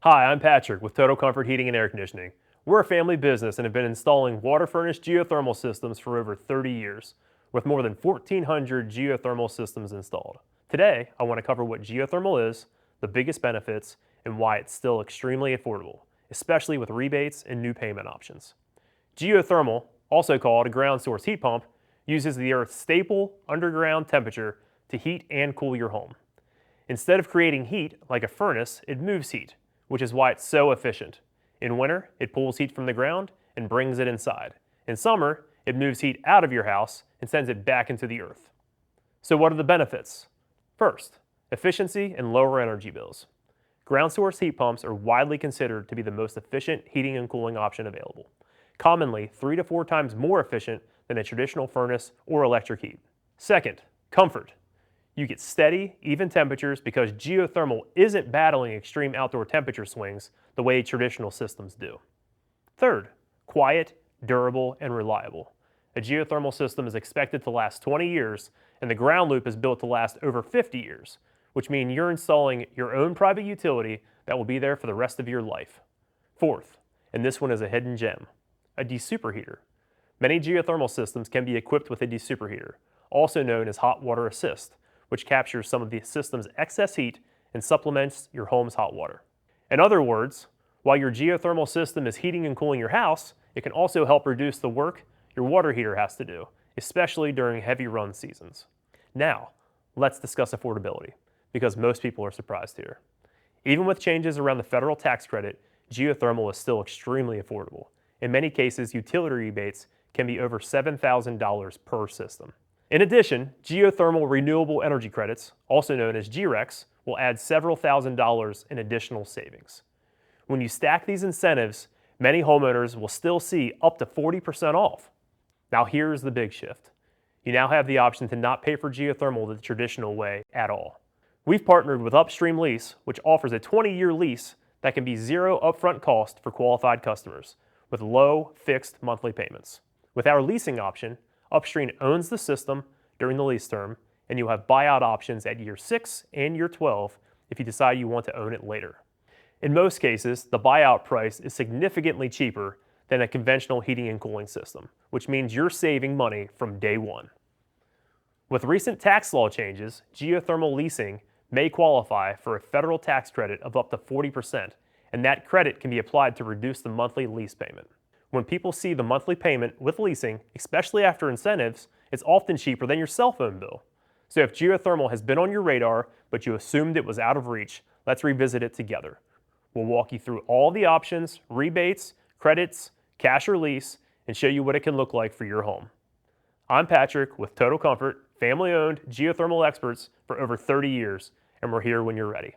Hi, I'm Patrick with Total Comfort Heating and Air Conditioning. We're a family business and have been installing water-furnished geothermal systems for over 30 years, with more than 1,400 geothermal systems installed. Today, I want to cover what geothermal is, the biggest benefits, and why it's still extremely affordable, especially with rebates and new payment options. Geothermal, also called a ground source heat pump, uses the Earth's stable underground temperature to heat and cool your home. Instead of creating heat like a furnace, it moves heat, which is why it's so efficient. In winter, it pulls heat from the ground and brings it inside. In summer, it moves heat out of your house and sends it back into the earth. So what are the benefits? First, efficiency and lower energy bills. Ground source heat pumps are widely considered to be the most efficient heating and cooling option available, commonly 3 to 4 times more efficient than a traditional furnace or electric heat. Second, comfort. You get steady, even temperatures because geothermal isn't battling extreme outdoor temperature swings the way traditional systems do. Third, quiet, durable, and reliable. A geothermal system is expected to last 20 years, and the ground loop is built to last over 50 years, which means you're installing your own private utility that will be there for the rest of your life. Fourth, and this one is a hidden gem, a desuperheater. Many geothermal systems can be equipped with a desuperheater, also known as hot water assist, which captures some of the system's excess heat and supplements your home's hot water. In other words, while your geothermal system is heating and cooling your house, it can also help reduce the work your water heater has to do, especially during heavy run seasons. Now, let's discuss affordability, because most people are surprised here. Even with changes around the federal tax credit, geothermal is still extremely affordable. In many cases, utility rebates can be over $7,000 per system. In addition, geothermal renewable energy credits, also known as GRECs, will add several $1,000s in additional savings. When you stack these incentives, many homeowners will still see up to 40% off. Now here's the big shift. You now have the option to not pay for geothermal the traditional way at all. We've partnered with Upstream Lease, which offers a 20-year lease that can be zero upfront cost for qualified customers, with low, fixed monthly payments. With our leasing option, Upstream owns the system during the lease term, and you'll have buyout options at year 6 and year 12 if you decide you want to own it later. In most cases, the buyout price is significantly cheaper than a conventional heating and cooling system, which means you're saving money from day one. With recent tax law changes, geothermal leasing may qualify for a federal tax credit of up to 40%, and that credit can be applied to reduce the monthly lease payment. When people see the monthly payment with leasing, especially after incentives, it's often cheaper than your cell phone bill. So if geothermal has been on your radar, but you assumed it was out of reach, let's revisit it together. We'll walk you through all the options, rebates, credits, cash or lease, and show you what it can look like for your home. I'm Patrick with Total Comfort, family-owned geothermal experts for over 30 years, and we're here when you're ready.